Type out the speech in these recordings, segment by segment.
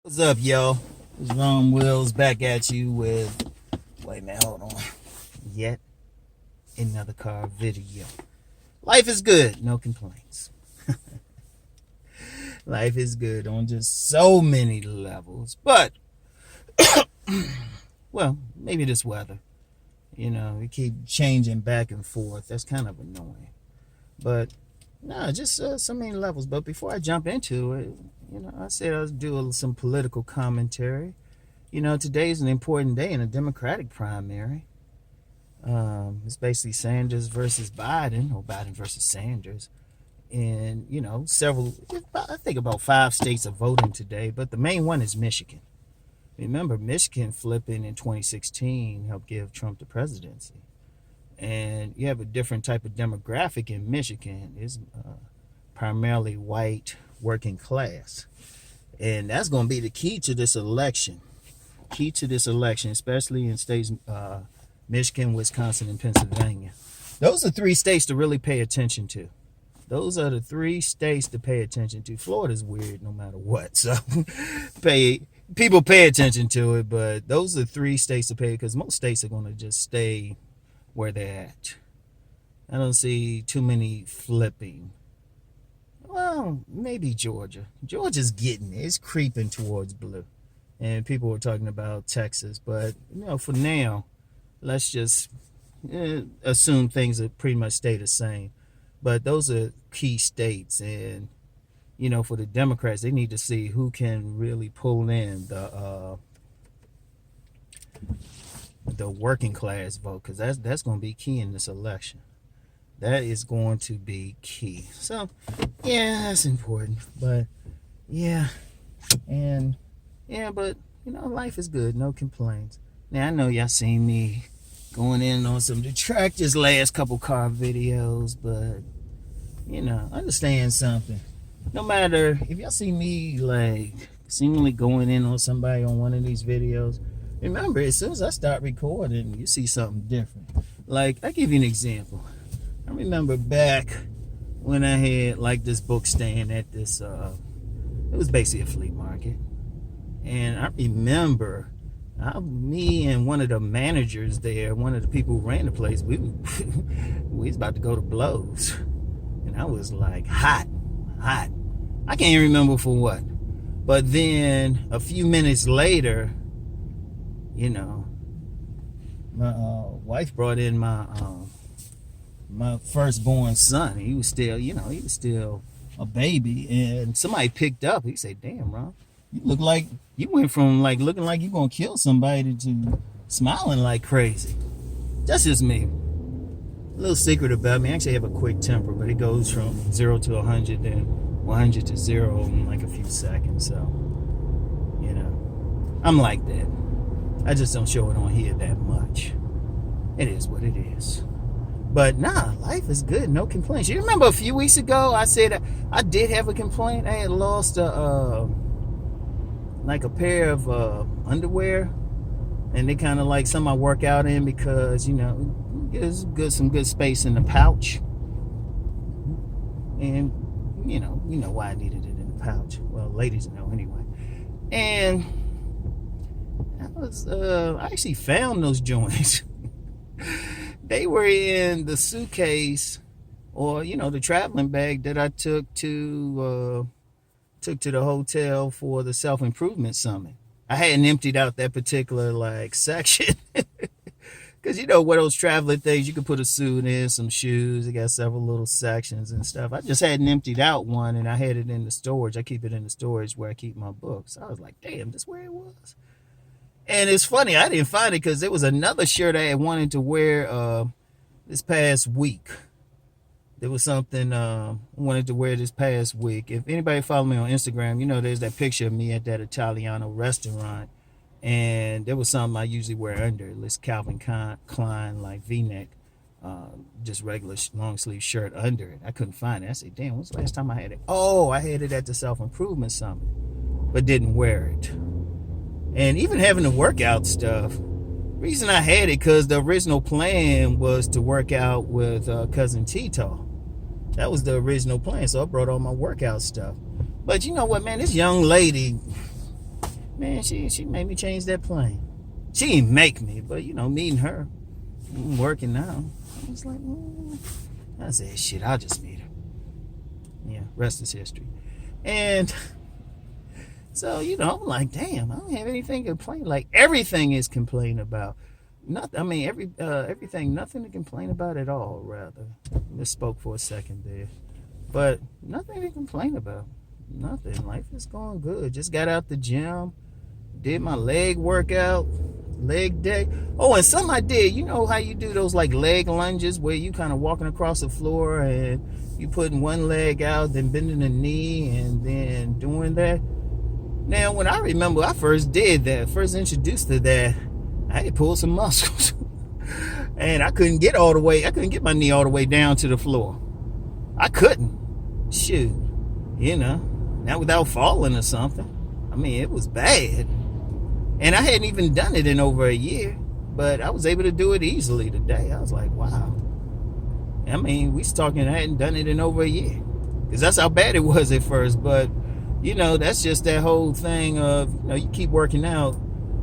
What's up, yo? It's Rom Wills back at you with, wait a minute, hold on. Yet another car video. Life is good, no complaints. Life is good on just so many levels. But, well, maybe this weather. We keep changing back and forth. That's kind of annoying. But, no, just so many levels. But before I jump into it, I said I'll do some political commentary. Today's an important day in a Democratic primary. It's basically Sanders versus Biden, or Biden versus Sanders. And, I think about 5 states are voting today, but the main one is Michigan. Remember, Michigan flipping in 2016 helped give Trump the presidency. And you have a different type of demographic in Michigan. It's primarily white, working class. And that's going to be the key to this election. Especially in states Michigan, Wisconsin, and Pennsylvania. Those are 3 states to really pay attention to. Those are the 3 states to pay attention to. Florida's weird no matter what. So people pay attention to it, but those are 3 states to pay, because most states are going to just stay where they're at. I don't see too many flipping. Well, maybe Georgia. Georgia's getting it. It's creeping towards blue. And people were talking about Texas. But, for now, let's just assume things are pretty much stay the same. But those are key states. And, for the Democrats, they need to see who can really pull in the working class vote. Because that's going to be key in this election. That is going to be key. So, yeah, that's important. But, but, life is good. No complaints. Now, I know y'all seen me going in on some detractors last couple car videos, but, understand something. No matter, if y'all see me, seemingly going in on somebody on one of these videos, remember, as soon as I start recording, you see something different. I'll give you an example. I remember back when I had this book stand at this, it was basically a flea market. And I remember me and one of the managers there, one of the people who ran the place, we was about to go to blows. And I was hot. I can't even remember for what. But then a few minutes later, my wife brought in my firstborn son. He was still a baby, and somebody picked up. He said, "Damn, Ron, you look like you went from looking like you're gonna kill somebody to smiling like crazy." That's just me. A little secret about me: I actually have a quick temper, but it goes from 0 to 100 and 100 to 0 in a few seconds. So, I'm like that. I just don't show it on here that much. It is what it is. But nah, life is good. No complaints. You remember a few weeks ago I said I did have a complaint. I had lost a pair of underwear, and they kind of something I work out in, because there's some good space in the pouch, and you know why I needed it in the pouch. Well, ladies know anyway. And I actually found those joints. They were in the suitcase, or the traveling bag that I took to the hotel for the self-improvement summit. I hadn't emptied out that particular section, because what those traveling things, you can put a suit in, some shoes. It got several little sections and stuff. I just hadn't emptied out one, and I had it in the storage. I keep it in the storage where I keep my books. I was like, damn, this where it was. And it's funny, I didn't find it because there was another shirt I had wanted to wear this past week. There was something I wanted to wear this past week. If anybody follow me on Instagram, there's that picture of me at that Italiano restaurant. And there was something I usually wear under. This Calvin Klein V-neck, just regular long sleeve shirt under it. I couldn't find it. I said, damn, when's the last time I had it? Oh, I had it at the self-improvement summit, but didn't wear it. And even having the workout stuff, reason I had it because the original plan was to work out with cousin Tito. That was the original plan, so I brought all my workout stuff. But you know what, man, this young lady, Man, she made me change that plane. She didn't make me, but meeting her, working now, I was like, I said, shit, I'll just meet her. Yeah, rest is history. And so, I'm like, damn, I don't have anything to complain. Like, everything is complained about. Nothing. I mean, everything, nothing to complain about at all, rather. Misspoke for a second there. But nothing to complain about. Nothing. Life is going good. Just got out the gym, did my leg workout, leg day. Oh, and something I did. You know how you do those like leg lunges where you kind of walking across the floor and you putting one leg out, then bending the knee, and then doing that. Now, when I remember I first did that, first introduced to that, I had to pull some muscles. And I couldn't get my knee all the way down to the floor. I couldn't. Shoot. Not without falling or something. I mean, it was bad. And I hadn't even done it in over a year. But I was able to do it easily today. I was like, wow. I mean, I hadn't done it in over a year. Because that's how bad it was at first. But, that's just that whole thing of, you keep working out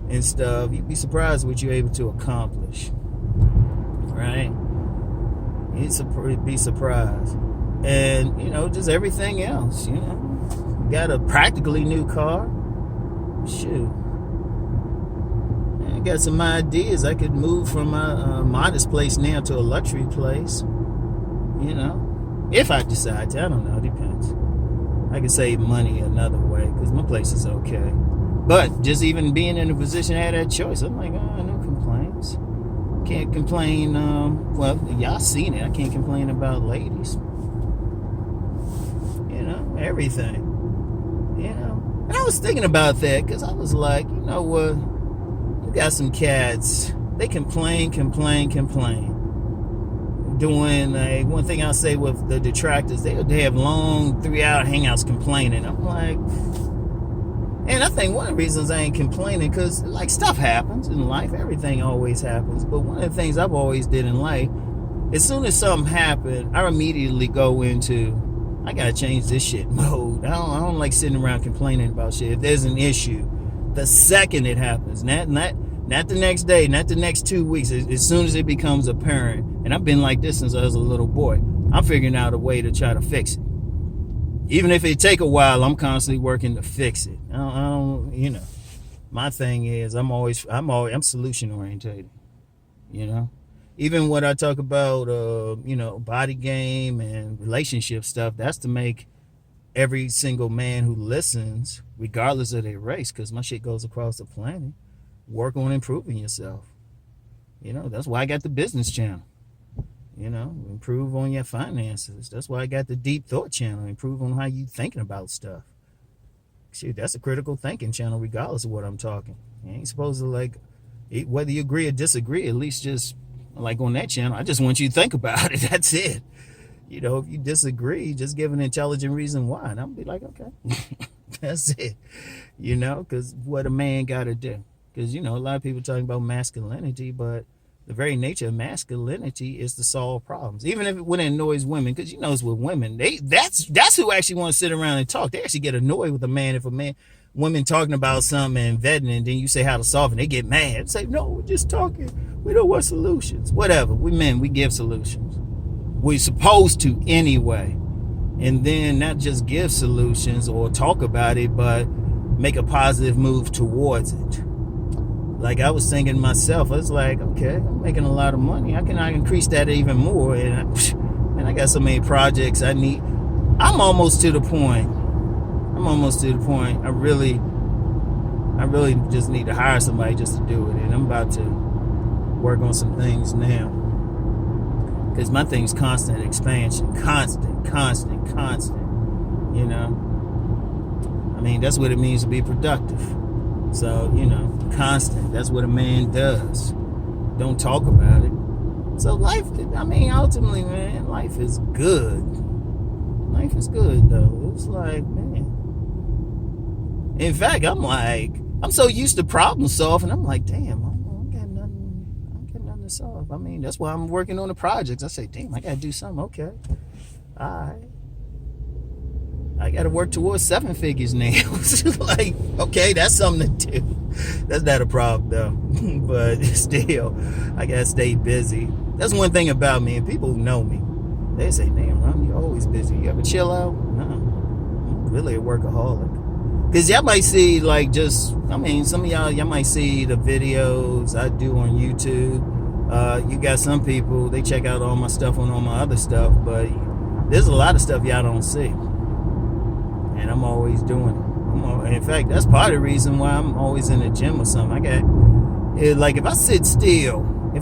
and stuff. You'd be surprised what you're able to accomplish. Right? You'd be surprised. And, just everything else, Got a practically new car. Shoot. I got some ideas. I could move from my modest place now to a luxury place. If I decide to. I don't know. It depends. I could save money another way because my place is okay. But just even being in a position I had that choice, I'm like, no complaints. Can't complain. Well, y'all seen it. I can't complain about ladies. Everything. And I was thinking about that because I was like, you know what? You got some cats. They complain. Doing one thing I'll say with the detractors, they have long 3-hour hangouts complaining. I'm like, and I think one of the reasons I ain't complaining because like stuff happens in life. Everything always happens. But one of the things I've always did in life, as soon as something happened, I immediately go into, I gotta change this shit mode. I don't like sitting around complaining about shit. If there's an issue, the second it happens, not the next day, not the next 2 weeks, as soon as it becomes apparent, and I've been like this since I was a little boy, I'm figuring out a way to try to fix it. Even if it take a while, I'm constantly working to fix it. I don't my thing is I'm solution orientated. Even when I talk about body game and relationship stuff, that's to make every single man who listens, regardless of their race, because my shit goes across the planet, work on improving yourself. That's why I got the business channel. Improve on your finances. That's why I got the deep thought channel. Improve on how you thinking about stuff. Shoot, that's a critical thinking channel, regardless of what I'm talking. You ain't supposed to whether you agree or disagree, at least just like on that channel, I just want you to think about it. That's it. If you disagree, just give an intelligent reason why. And I'll be like, okay, that's it. Because what a man got to do. Because, a lot of people talking about masculinity, but the very nature of masculinity is to solve problems. Even when it annoys women, because it's with women, that's who actually want to sit around and talk. They actually get annoyed with a man if women talking about something and vetting, and then you say how to solve it, and they get mad. Say, no, we're just talking. We don't want solutions. Whatever. We men, we give solutions. We're supposed to anyway. And then not just give solutions or talk about it, but make a positive move towards it. Like I was thinking to myself, I was like, okay, I'm making a lot of money. How can I increase that even more? And I got so many projects I need. I'm almost to the point. I really just need to hire somebody just to do it. And I'm about to work on some things now. Because my thing's constant expansion. Constant. I mean, that's what it means to be productive. So, constant. That's what a man does. Don't talk about it. So life, ultimately, man, life is good. Life is good, though. It's like, man. In fact, I'm so used to problem solving. I'm like, damn, I don't got nothing to solve. That's why I'm working on the projects. I say, damn, I got to do something. Okay. All right. I got to work towards 7 figures now. Like, okay, that's something to do. That's not a problem though. But still, I got to stay busy. That's one thing about me, and people who know me, they say, damn, Ron, you're always busy. You ever chill out? No, I'm really a workaholic. Because y'all might see, like, some of y'all might see the videos I do on YouTube. You got some people, they check out all my stuff on all my other stuff, but there's a lot of stuff y'all don't see. And I'm always doing it. In fact, that's part of the reason why I'm always in the gym or something. Like, if I sit still, I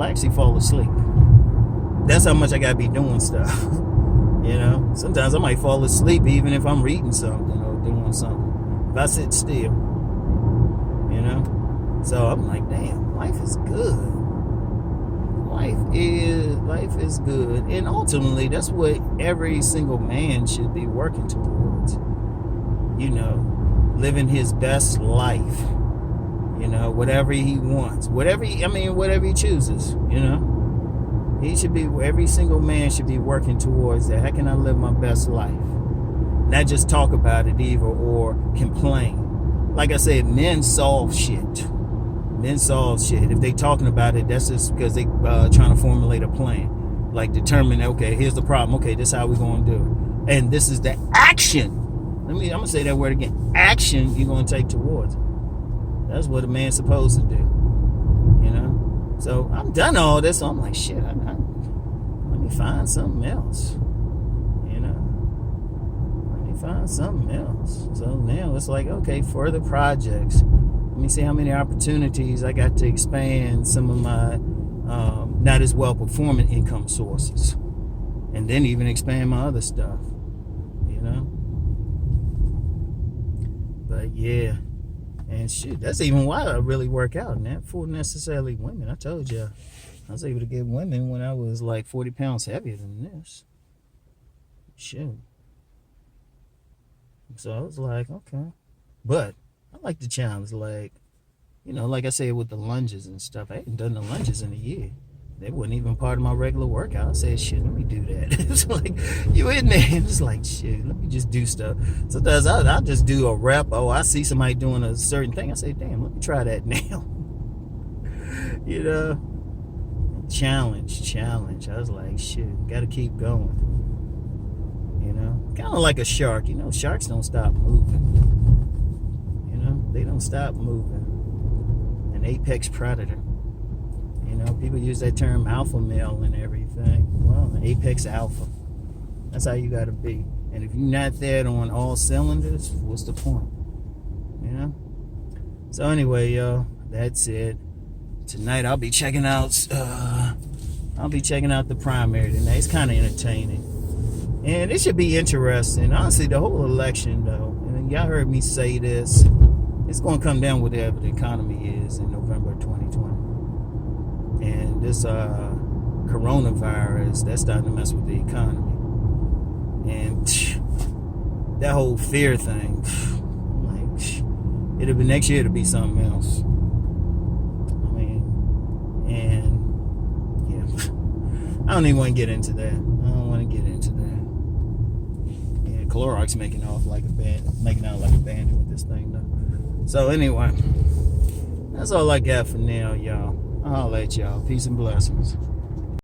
actually fall asleep. That's how much I gotta be doing stuff. Sometimes I might fall asleep even if I'm reading something or doing something. If I sit still, So I'm like, damn, life is good. Life is good. And ultimately, that's what every single man should be working towards. Living his best life. Whatever he wants. Whatever he chooses, every single man should be working towards that. How can I live my best life? Not just talk about it either or complain. Like I said, men solve shit. If they talking about it, that's just because they trying to formulate a plan. Like determine, okay, here's the problem. Okay, this is how we're going to do it. And this is the action. I'm going to say that word again. Action you're going to take towards it. That's what a man's supposed to do. So I'm done all this. So I'm like, shit, let me find something else. Let me find something else. So now it's like, okay, further projects. Let me see how many opportunities I got to expand some of my not as well performing income sources. And then even expand my other stuff. But yeah. And shit, that's even why I really work out, not for necessarily women. I told you, I was able to get women when I was like 40 pounds heavier than this. Shit. So I was like, okay. But I like the challenge, like I said with the lunges and stuff. I hadn't done the lunges in a year. They wasn't even part of my regular workout. I said, shit, let me do that. It's like, you in there, and it's like, shit, let me just do stuff. Sometimes I'll just do a rep. Oh, I see somebody doing a certain thing. I say, damn, let me try that now. Challenge. I was like, shit, got to keep going. Kind of like a shark. Sharks don't stop moving. They don't stop moving. An apex predator. People use that term alpha male and everything. Well, an apex alpha. That's how you got to be. And if you're not there on all cylinders, what's the point? So anyway, y'all, that's it. Tonight I'll be checking out the primary tonight. It's kind of entertaining. And it should be interesting. Honestly, the whole election, though, and y'all heard me say this, it's going to come down whatever the economy is in November 2020. And this coronavirus, that's starting to mess with the economy. And that whole fear thing, like, next year it'll be something else. And yeah, I don't even want to get into that. Yeah, Clorox making out like a bandit with this thing though. So anyway, that's all I got for now, y'all. I'll holler at y'all. Peace and blessings.